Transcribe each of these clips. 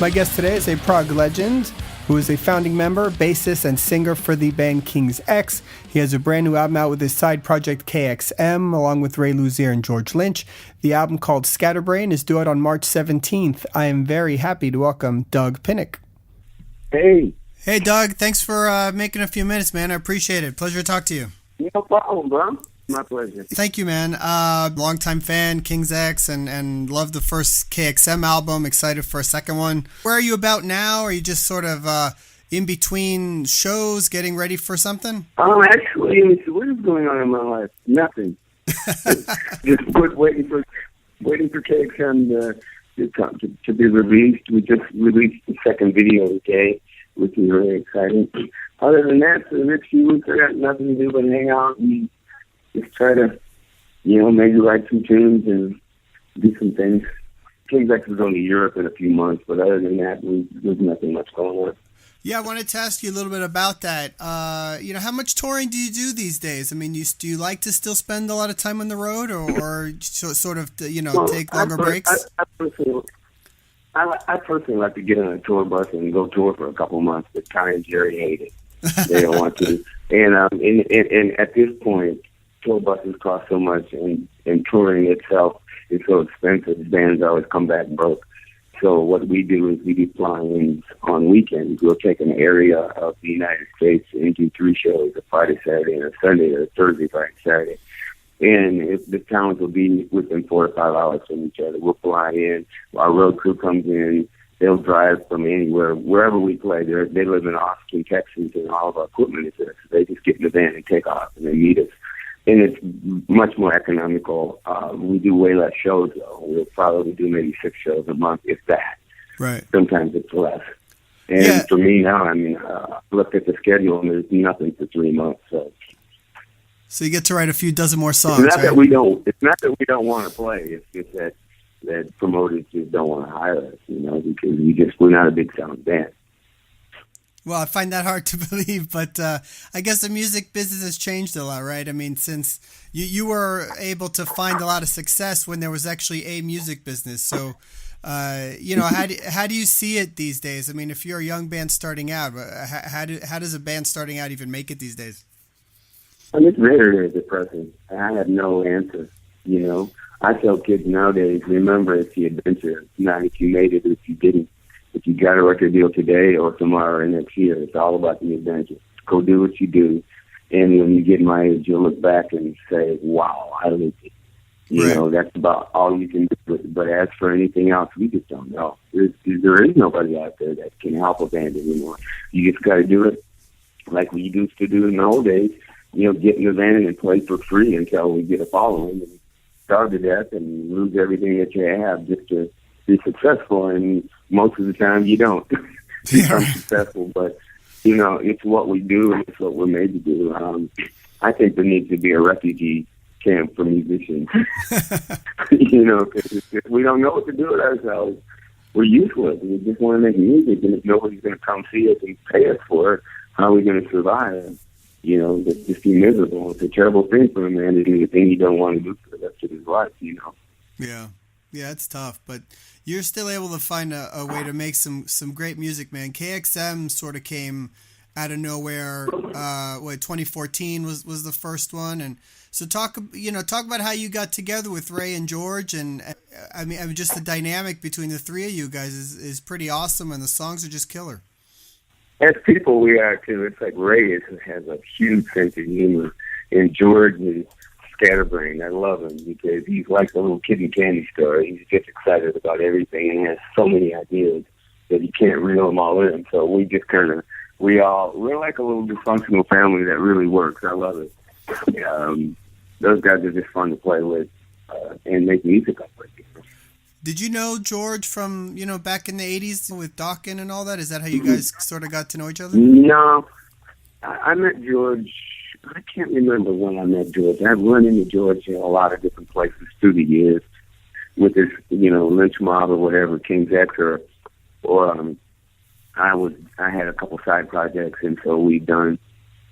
My guest today is a Prog legend who is a founding member, bassist, and singer for the band KXM. He has a brand new album out with his side project KXM, along with Ray Luzier and George Lynch. The album, called Scatterbrain, is due out on March 17th. I am very happy to welcome dUg Pinnick. Hey. Hey, dUg. Thanks for making a few minutes, man. I appreciate it. Pleasure to talk to you. No problem, bro. My pleasure. Thank you, man. Longtime fan, KXM, and love the first KXM album. Excited for a second one. Where are you about now? Are you just sort of in between shows, getting ready for something? Actually, what is going on in my life? Nothing. Just waiting for KXM to be released. We just released the second video today, which is really exciting. Other than that, for the next few weeks, I got nothing to do but hang out and just try to, maybe write some tunes and do some things. KXM is only Europe in a few months, but other than that, there's nothing much going on. Yeah, I wanted to ask you a little bit about that. How much touring do you do these days? I mean, do you like to still spend a lot of time on the road, or sort of, take longer breaks? I personally like to get on a tour bus and go tour for a couple months, but Ty and Jerry hate it. They don't want to. And at this point, tour buses cost so much, and touring itself is so expensive. Bands always come back broke. So what we do is we do fly-ins on weekends. We'll take an area of the United States and do 3 shows, a Friday, Saturday, and a Sunday, or a Thursday, Friday, Saturday. And if the towns will be within 4 to 5 hours from each other, we'll fly in. Our road crew comes in. They'll drive from anywhere, wherever we play. They live in Austin, Texas, and all of our equipment is there. So they just get in the van and take off, and they meet us. And it's much more economical. We do way less shows, though. We'll probably do maybe 6 shows a month, if that. Right. Sometimes it's less. And for me now, I look at the schedule, and there's nothing for 3 months. So you get to write a few dozen more songs. It's not right? that we don't. It's not that we don't want to play. It's just that promoters just don't want to hire us, because we're not a big sound band. Well, I find that hard to believe, but I guess the music business has changed a lot, right? I mean, since you were able to find a lot of success when there was actually a music business. So, how do you see it these days? I mean, if you're a young band starting out, how does a band starting out even make it these days? It's very depressing. I have no answer, I tell kids nowadays, remember, it's the adventure, not if you made it or if you didn't. If you got a record deal today or tomorrow or next year, it's all about the adventure. Go do what you do. And when you get my age, you'll look back and say, wow, I lived it. That's about all you can do. But as for anything else, we just don't know. There is nobody out there that can help a band anymore. You just got to do it like we used to do in the old days. Get in the van and play for free until we get a following and starve to death and lose everything that you have just to be successful. And most of the time you don't become successful, but it's what we do and it's what we're made to do. I think there needs to be a refugee camp for musicians. Cause if we don't know what to do with ourselves, we're useless. We just want to make music, and if nobody's going to come see us and pay us for it, how are we going to survive? Just be miserable. It's a terrible thing for a man to do the thing you don't want to do for the rest of his life, Yeah, it's tough, but you're still able to find a way to make some great music, man. KXM sort of came out of nowhere. 2014 was the first one, and so talk about how you got together with Ray and George, and I mean just the dynamic between the three of you guys is pretty awesome, and the songs are just killer. As people, we are too. It's like Ray has a huge sense of humor, and George is scatterbrain. I love him because he's like a little kid in candy store. He's just excited about everything and has so many ideas that he can't reel them all in. So we just we're like a little dysfunctional family that really works. I love it. Those guys are just fun to play with and make music up with. Did you know George from, back in the 80s with Dawkins and all that? Is that how you guys sort of got to know each other? No. I met George, I can't remember when I met George. I've run into George in a lot of different places through the years with this, Lynch Mob or whatever, KXM, or I had a couple side projects, and so we've done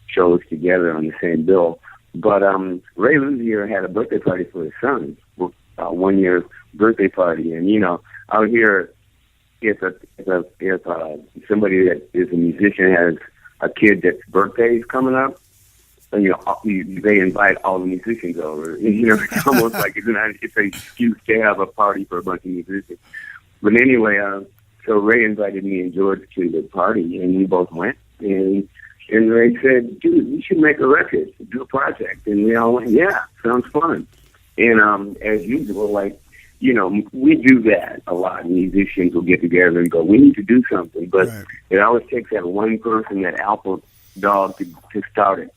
shows together on the same bill. But Ray Luzier had a birthday party for his son, 1 year birthday party, and out here if somebody that is a musician has a kid that's birthday is coming up, and they invite all the musicians over. It's almost like it's an excuse to have a party for a bunch of musicians. But anyway, so Ray invited me and George to the party, and we both went. And Ray said, "Dude, we should make a record, do a project." And we all went, "Yeah, sounds fun." And as usual, we do that a lot. Musicians will get together and go, "We need to do something," but right. It always takes that one person, that alpha dog, to start it.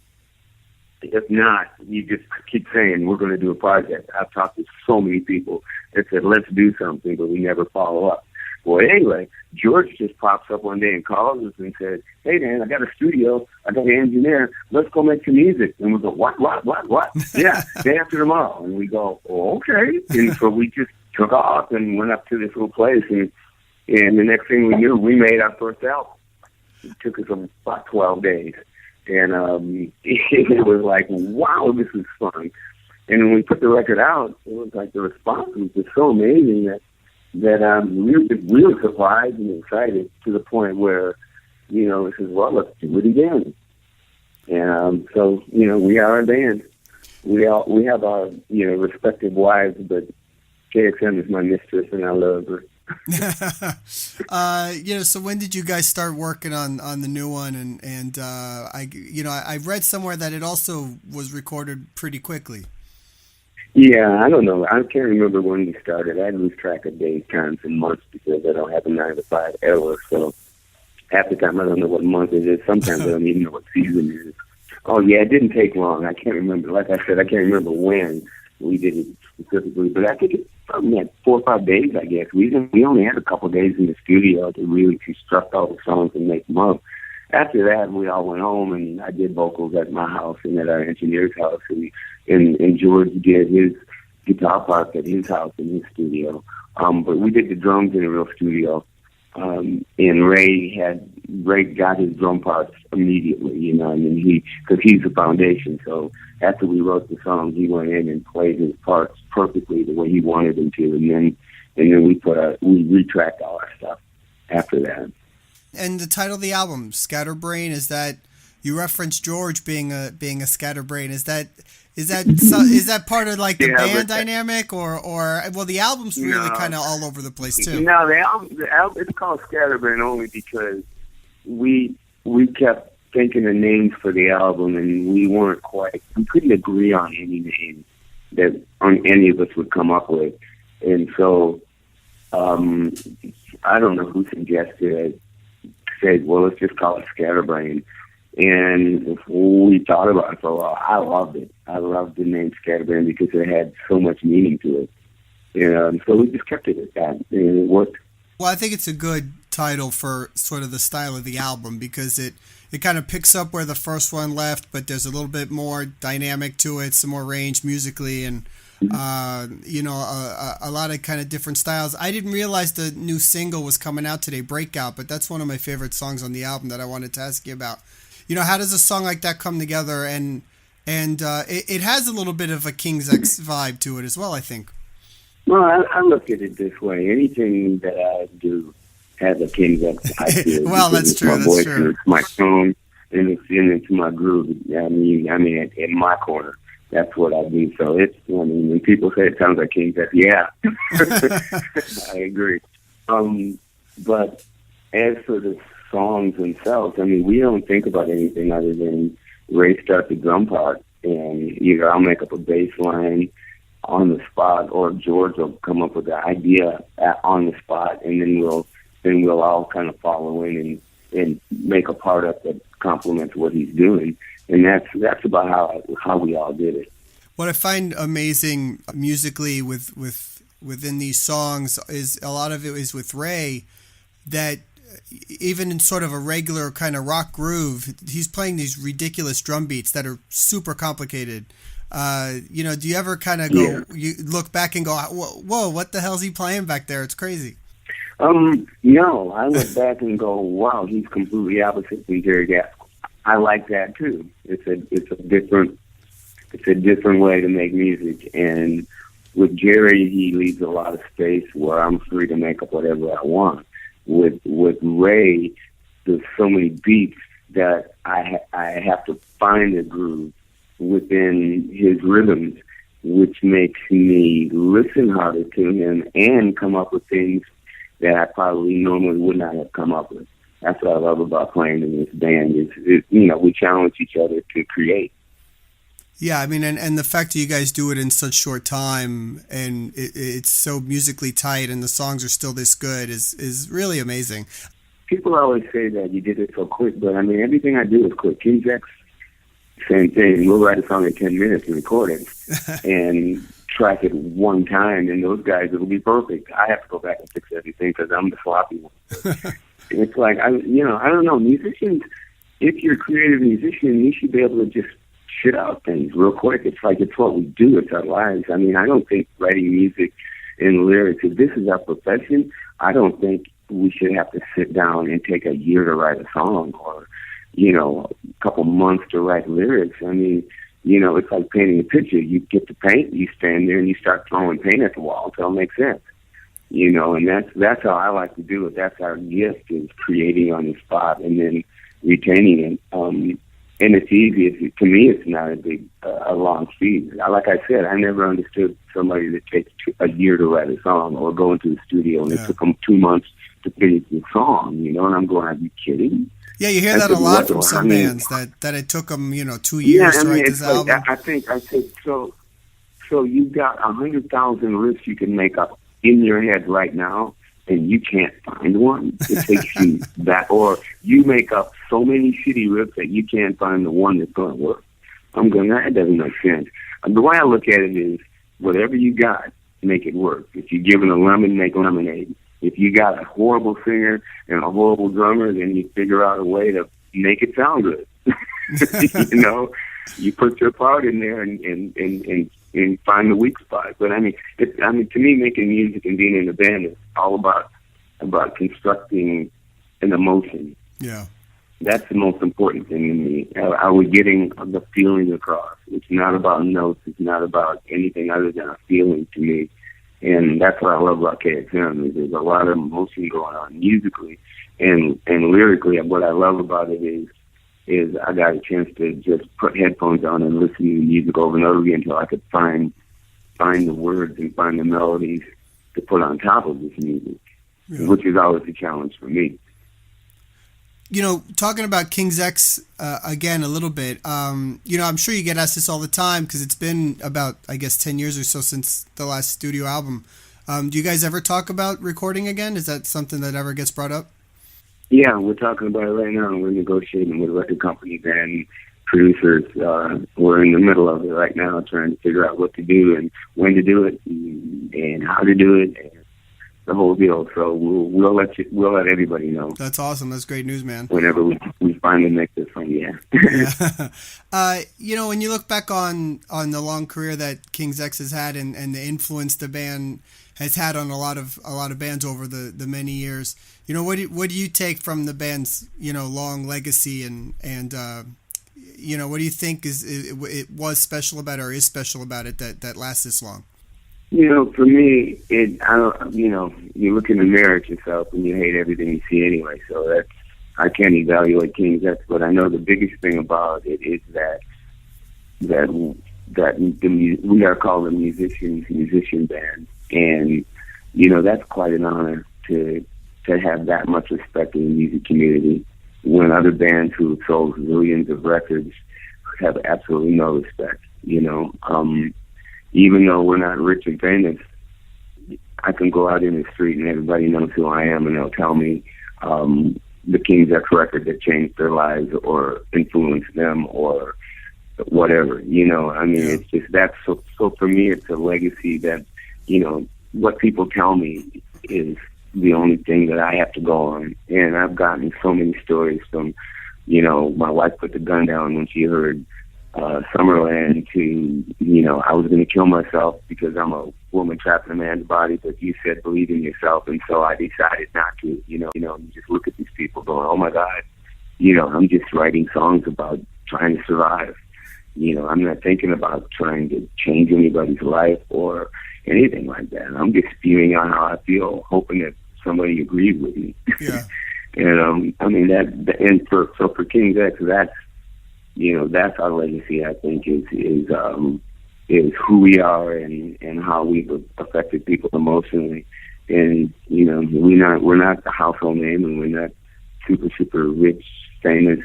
If not, you just keep saying, "We're going to do a project." I've talked to so many people that said, "Let's do something," but we never follow up. Well, anyway, George just pops up one day and calls us and says, "Hey, man, I got a studio. I got an engineer. Let's go make some music." And we go, What? Yeah, day after tomorrow. And we go, "Oh, okay." And so we just took off and went up to this little place. And the next thing we knew, we made our first album. It took us about 12 days. And it was like, wow, this is fun. And when we put the record out, it was like the response was just so amazing that we were surprised and excited to the point where, we said, well, let's do it again. And so, we are a band. We have our, respective wives, but KXM is my mistress and I love her. So when did you guys start working on the new one? And I read somewhere that it also was recorded pretty quickly. Yeah, I don't know. I can't remember when we started. I lose track of days, times, and months because I don't have a 9 to 5 ever. So half the time I don't know what month it is. Sometimes I don't even know what season it is. Oh yeah, it didn't take long. I can't remember. Like I said, I can't remember when we did it specifically, but I think it's something like 4 or 5 days. I guess we only had a couple of days in the studio to really construct all the songs and make them up. After that, we all went home, and I did vocals at my house and at our engineer's house, and George did his guitar parts at his house in his studio. But we did the drums in a real studio, and Ray got his drum parts immediately, because he's the foundation. So after we wrote the song, he went in and played his parts perfectly the way he wanted them to, and then we retracked all our stuff after that. And the title of the album, Scatterbrain, is that you referenced George being a scatterbrain? Is that part of like the band dynamic, or the album's really kind of all over the place too? No, the album it's called Scatterbrain only because we kept thinking of names for the album, and we couldn't agree on any name that any of us would come up with, and so I don't know who suggested it. Said, well, let's just call it Scatterbrain. And we thought about it for a while. I loved it. I loved the name Scatterbrain because it had so much meaning to it. And so we just kept it at that, and it worked. Well, I think it's a good title for sort of the style of the album because it kind of picks up where the first one left, but there's a little bit more dynamic to it, some more range musically, and a lot of kind of different styles. I didn't realize the new single was coming out today, Breakout, but that's one of my favorite songs on the album that I wanted to ask you about. How does a song like that come together? And it has a little bit of a King's X vibe to it as well, I think. Well, I look at it this way. Anything that I do has a King's X vibe to it. Well, that's true. My voice, and it's my tone, and it's my groove. I mean, in my corner. That's what I do. So when people say it sounds like King's X, yeah, I agree. But as for the songs themselves, we don't think about anything other than Ray start the drum part, and either I'll make up a bass line on the spot, or George will come up with the idea on the spot, and then we'll all kind of follow in and make a part up that complements what he's doing. And that's about how we all did it. What I find amazing musically within these songs is a lot of it is with Ray, that even in sort of a regular kind of rock groove, he's playing these ridiculous drum beats that are super complicated. Do you ever kind of go, you look back and go, whoa, what the hell's he playing back there? It's crazy. No, I look back and go, wow, he's completely opposite from Jerry Gaskell. I like that too. It's a different way to make music, and with Jerry, he leaves a lot of space where I'm free to make up whatever I want. with Ray, there's so many beats that I have to find a groove within his rhythms, which makes me listen harder to him and come up with things that I probably normally would not have come up with. That's what I love about playing in this band is we challenge each other to create. Yeah, I mean, and the fact that you guys do it in such short time and it's so musically tight and the songs are still this good is really amazing. People always say that you did it so quick, but I mean, everything I do is quick. King's X, same thing. We'll write a song in 10 minutes and record it and track it one time, and those guys, it'll be perfect. I have to go back and fix everything because I'm the sloppy one. It's like, I don't know, musicians, if you're a creative musician, you should be able to just shit out things real quick. It's like, it's what we do. It's our lives. I mean, I don't think writing music and lyrics, if this is our profession, I don't think we should have to sit down and take a year to write a song or, a couple months to write lyrics. I mean, it's like painting a picture. You get the paint, you stand there and you start throwing paint at the wall until it makes sense. And that's how I like to do it. That's our gift, is creating on the spot and then retaining it. And it's easy. To me, it's not a long feat. Like I said, I never understood somebody that takes a year to write a song or go into the studio and it took them 2 months to finish the song. And I'm going, are you kidding? Yeah, you hear that a lot from some bands that it took them 2 years to write this album. I think so. So you've got 100,000 riffs you can make up in your head right now, and you can't find one. It takes you that, or you make up so many shitty riffs that you can't find the one that's going to work. I'm going, that doesn't make sense. The way I look at it is, whatever you got, make it work. If you're given a lemon, make lemonade. If you got a horrible singer and a horrible drummer, then you figure out a way to make it sound good. You put your part in there and find the weak spot. But to me, making music and being in a band is all about constructing an emotion. Yeah, that's the most important thing to me. Are we getting the feeling across? It's not about notes. It's not about anything other than a feeling to me. And that's what I love about KXM, is there's a lot of emotion going on musically and lyrically. What I love about it is I got a chance to just put headphones on and listen to music over and over again until I could find the words and find the melodies to put on top of this music, which is always a challenge for me. Talking about King's X again a little bit, I'm sure you get asked this all the time because it's been about, 10 years or so since the last studio album. Do you guys ever talk about recording again? Is that something that ever gets brought up? Yeah, we're talking about it right now. We're negotiating with record companies and producers. We're in the middle of it right now, trying to figure out what to do and when to do it and how to do it. And the whole deal. So we'll let everybody know. That's awesome. That's great news, man. Whenever we finally make this one, yeah. When you look back on the long career that King's X has had and the influence the band has had on a lot of bands over the many years, what do you take from the band's long legacy and what do you think it was special about it or is special about it that lasts this long? For me, you look in the mirror at yourself and you hate everything you see anyway. So I can't evaluate King's X, but I know the biggest thing about it is that we are called a musician band, and that's quite an honor to have that much respect in the music community when other bands who have sold millions of records have absolutely no respect. Even though we're not rich and famous, I can go out in the street and everybody knows who I am, and they'll tell me the King's X record that changed their lives or influenced them or whatever. It's just that. So for me, it's a legacy that, what people tell me is the only thing that I have to go on. And I've gotten so many stories from, my wife put the gun down when she heard Summerland to, I was going to kill myself because I'm a woman trapped in a man's body, but you said believe in yourself, and so I decided not to. You just look at these people going, oh my God, I'm just writing songs about trying to survive. I'm not thinking about trying to change anybody's life or anything like that. I'm just spewing on how I feel, hoping that somebody agreed with me. Yeah. And I mean and for King's X, that's that's our legacy. I think is who we are and how we've affected people emotionally. And we're not the household name, and we're not super rich, famous,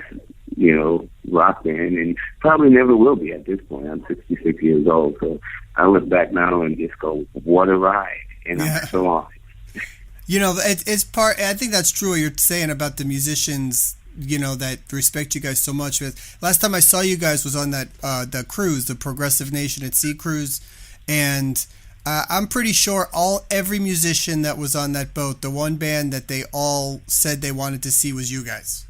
rock band, and probably never will be at this point. I'm 66 years old, so I look back now and just go, what a ride, and I'm still on it. It's part. I think that's true what you're saying about the musicians, that respect you guys so much. Last time I saw you guys was on that the cruise, the Progressive Nation at Sea cruise, and I'm pretty sure every musician that was on that boat, the one band that they all said they wanted to see was you guys.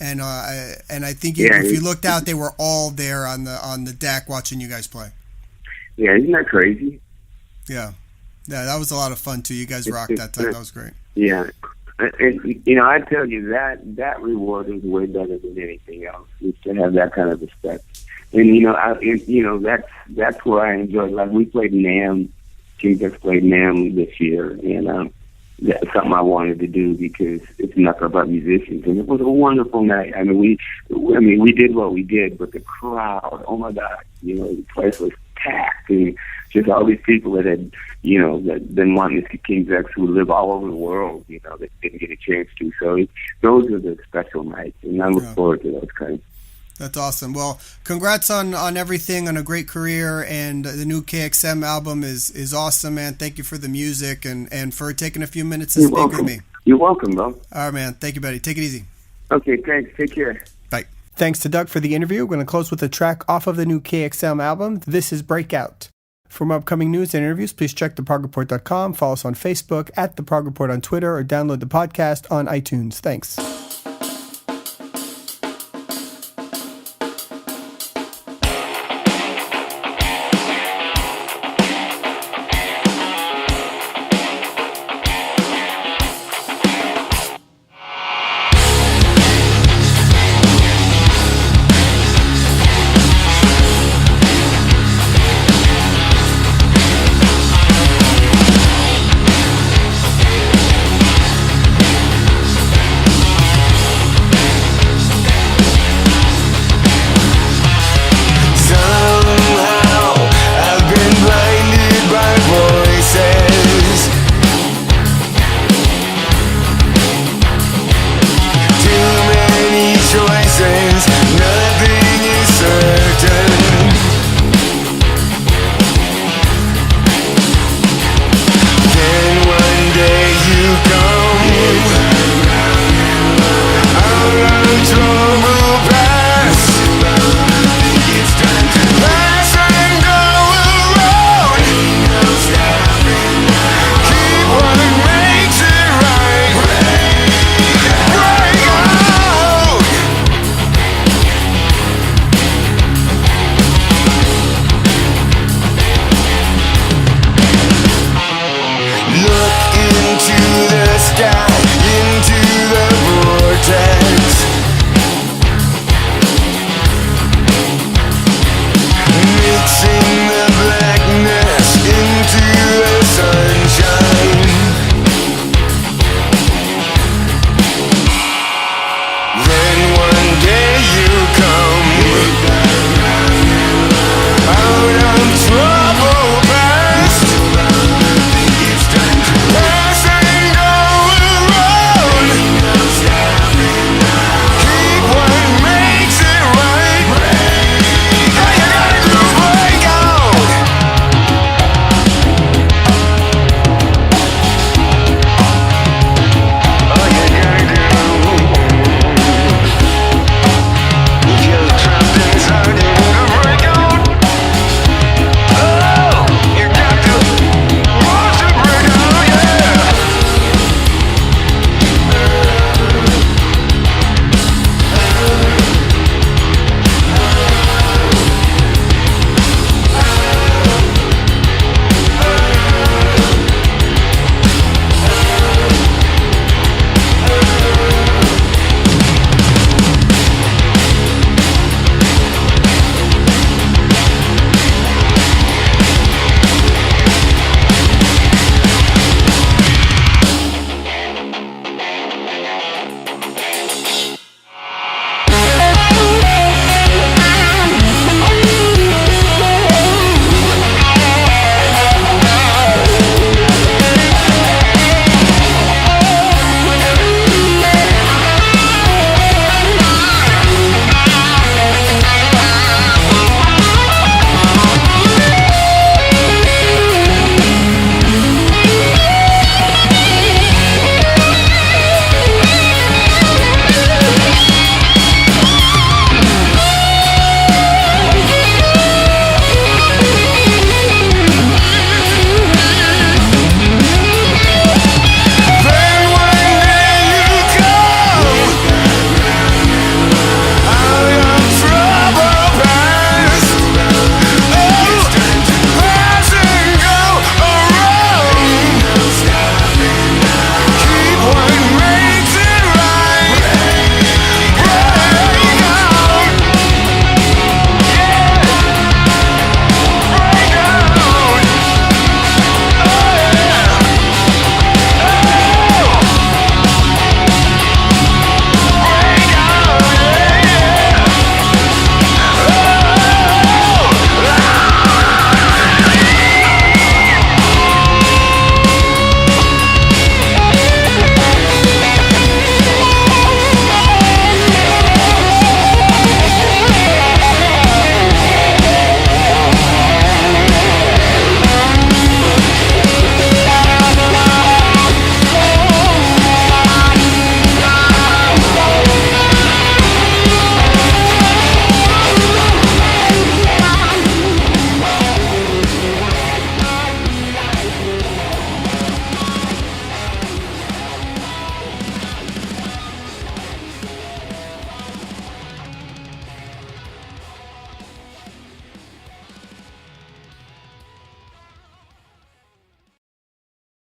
And I think if you looked out, they were all there on the deck watching you guys play. Yeah, isn't that crazy? Yeah, that was a lot of fun too. You guys rocked that time. That was great. Yeah, and I tell you that reward is way better than anything else. Is to have that kind of respect. And that's where I enjoy. Like we played NAMM. King's X played NAMM this year, and that's something I wanted to do because it's nothing about musicians, and it was a wonderful night. I mean, we did what we did, but the crowd, oh my God, the place was packed, and just all these people that had, that been wanting to see King's X, who live all over the world, that didn't get a chance to. So those are the special nights, and I look forward to those kinds. That's awesome. Well, congrats on everything, on a great career, and the new KXM album is awesome, man. Thank you for the music and for taking a few minutes to speak with me. You're welcome, bro. All right, man. Thank you, buddy. Take it easy. Okay, thanks. Take care. Bye. Thanks to Doug for the interview. We're going to close with a track off of the new KXM album. This is Breakout. For more upcoming news and interviews, please check theprogreport.com, follow us on Facebook, @The Prog Report on Twitter, or download the podcast on iTunes. Thanks.